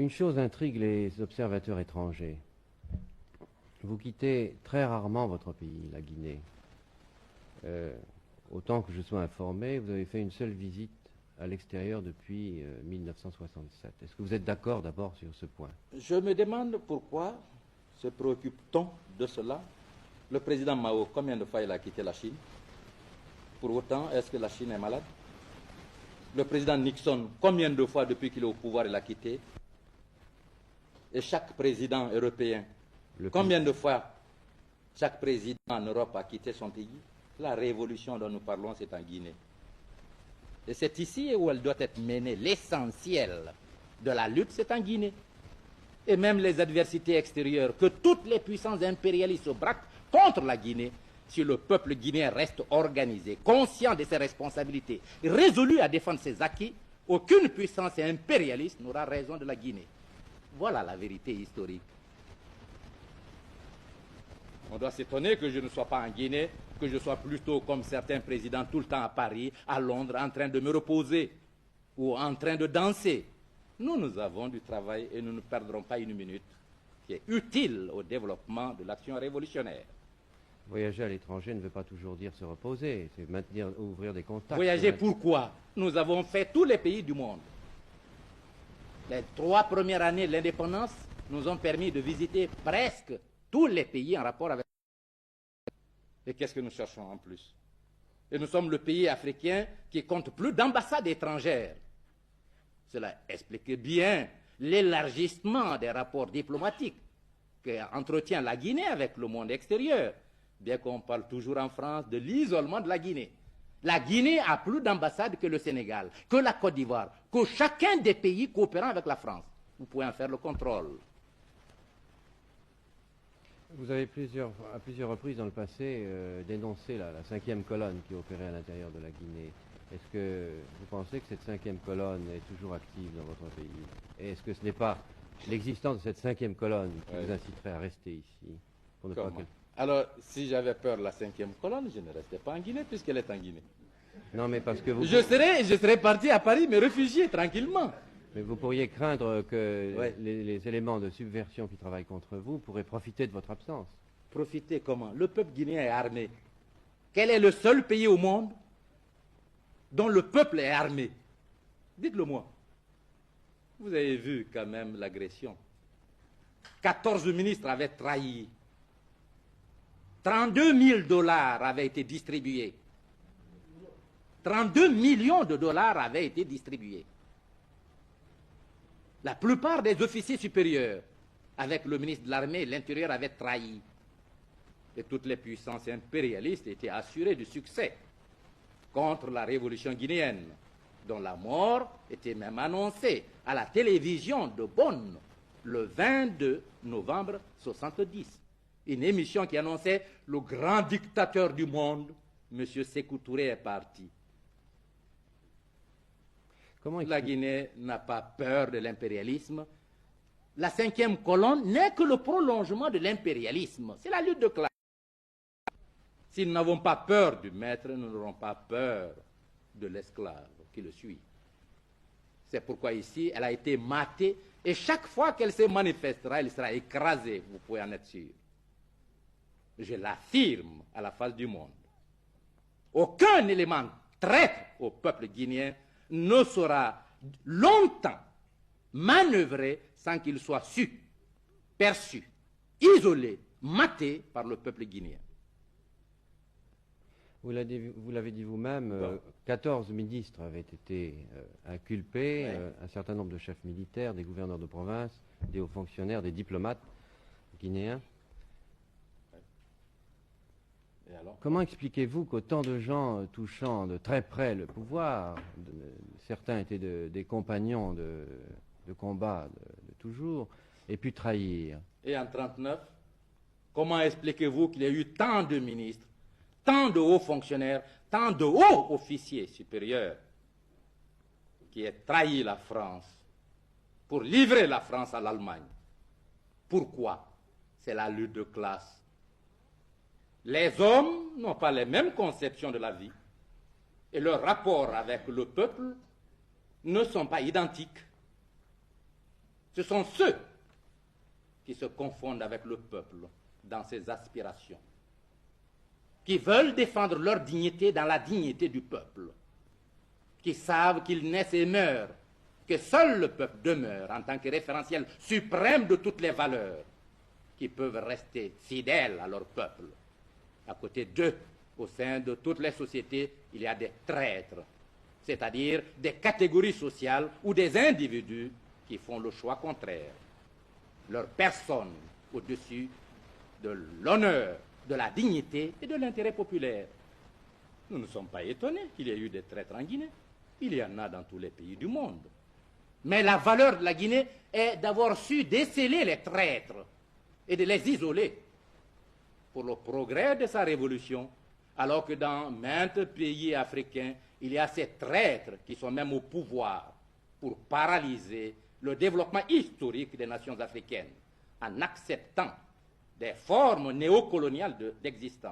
Une chose intrigue les observateurs étrangers. Vous quittez très rarement votre pays, la Guinée. Autant que je sois informé, vous avez fait une seule visite à l'extérieur depuis 1967. Est-ce que vous êtes d'accord d'abord sur ce point? Je me demande pourquoi se préoccupe-t-on de cela. Le président Mao, combien de fois il a quitté la Chine? Pour autant, est-ce que la Chine est malade? Le président Nixon, combien de fois depuis qu'il est au pouvoir il a quitté? Et chaque président européen, combien de fois chaque président en Europe a quitté son pays? La révolution dont nous parlons, c'est en Guinée. Et c'est ici où elle doit être menée. L'essentiel de la lutte, c'est en Guinée. Et même les adversités extérieures, que toutes les puissances impérialistes se braquent contre la Guinée, si le peuple guinéen reste organisé, conscient de ses responsabilités, résolu à défendre ses acquis, aucune puissance impérialiste n'aura raison de la Guinée. Voilà la vérité historique. On doit s'étonner que je ne sois pas en Guinée, que je sois plutôt comme certains présidents tout le temps à Paris, à Londres, en train de me reposer ou en train de danser. Nous avons du travail et nous ne perdrons pas une minute qui est utile au développement de l'action révolutionnaire. Voyager à l'étranger ne veut pas toujours dire se reposer, c'est maintenir, ouvrir des contacts. Voyager pourquoi? Nous avons fait tous les pays du monde. Les 3 premières années de l'indépendance nous ont permis de visiter presque tous les pays en rapport avec... Et qu'est-ce que nous cherchons en plus? Et nous sommes le pays africain qui compte plus d'ambassades étrangères. Cela explique bien l'élargissement des rapports diplomatiques qu'entretient la Guinée avec le monde extérieur, bien qu'on parle toujours en France de l'isolement de la Guinée. La Guinée a plus d'ambassades que le Sénégal, que la Côte d'Ivoire, que chacun des pays coopérant avec la France. Vous pouvez en faire le contrôle. Vous avez à plusieurs reprises dans le passé dénoncé la 5e colonne qui opérait à l'intérieur de la Guinée. Est-ce que vous pensez que cette 5e colonne est toujours active dans votre pays? Et est-ce que ce n'est pas l'existence de cette 5e colonne qui vous inciterait à rester ici pour ne pas Alors, si j'avais peur de la 5e colonne, je ne restais pas en Guinée puisqu'elle est en Guinée. Non, mais parce que vous... Je serais parti à Paris, me réfugier tranquillement. Mais vous pourriez craindre que les éléments de subversion qui travaillent contre vous pourraient profiter de votre absence. Profiter comment? Le peuple guinéen est armé. Quel est le seul pays au monde dont le peuple est armé? Dites-le moi. Vous avez vu quand même l'agression. 14 ministres avaient trahi. 32 000 dollars avaient été distribués. 32 millions de dollars avaient été distribués. La plupart des officiers supérieurs, avec le ministre de l'Armée et de l'Intérieur, avaient trahi. Et toutes les puissances impérialistes étaient assurées du succès contre la révolution guinéenne, dont la mort était même annoncée à la télévision de Bonn le 22 novembre 1970. Une émission qui annonçait le grand dictateur du monde, M. Sékou Touré, est parti. La Guinée n'a pas peur de l'impérialisme. La 5e colonne n'est que le prolongement de l'impérialisme. C'est la lutte de classe. Si nous n'avons pas peur du maître, nous n'aurons pas peur de l'esclave qui le suit. C'est pourquoi ici, elle a été matée et chaque fois qu'elle se manifestera, elle sera écrasée, vous pouvez en être sûr. Je l'affirme à la face du monde. Aucun élément traître au peuple guinéen ne sera longtemps manœuvré sans qu'il soit su, perçu, isolé, maté par le peuple guinéen. Vous l'avez dit vous-même, 14 ministres avaient été inculpés, un certain nombre de chefs militaires, des gouverneurs de province, des hauts fonctionnaires, des diplomates guinéens. Et alors? Comment expliquez-vous qu'autant de gens touchant de très près le pouvoir, certains étaient des compagnons de combat de toujours, aient pu trahir? Et en 1939, comment expliquez-vous qu'il y a eu tant de ministres, tant de hauts fonctionnaires, tant de hauts officiers supérieurs qui aient trahi la France pour livrer la France à l'Allemagne? Pourquoi? C'est la lutte de classe. Les hommes n'ont pas les mêmes conceptions de la vie et leurs rapports avec le peuple ne sont pas identiques. Ce sont ceux qui se confondent avec le peuple dans ses aspirations, qui veulent défendre leur dignité dans la dignité du peuple, qui savent qu'ils naissent et meurent, que seul le peuple demeure en tant que référentiel suprême de toutes les valeurs, qui peuvent rester fidèles à leur peuple. À côté d'eux, au sein de toutes les sociétés, il y a des traîtres, c'est-à-dire des catégories sociales ou des individus qui font le choix contraire. Leur personne au-dessus de l'honneur, de la dignité et de l'intérêt populaire. Nous ne sommes pas étonnés qu'il y ait eu des traîtres en Guinée. Il y en a dans tous les pays du monde. Mais la valeur de la Guinée est d'avoir su déceler les traîtres et de les isoler pour le progrès de sa révolution, alors que dans maints pays africains, il y a ces traîtres qui sont même au pouvoir pour paralyser le développement historique des nations africaines en acceptant des formes néocoloniales d'existence.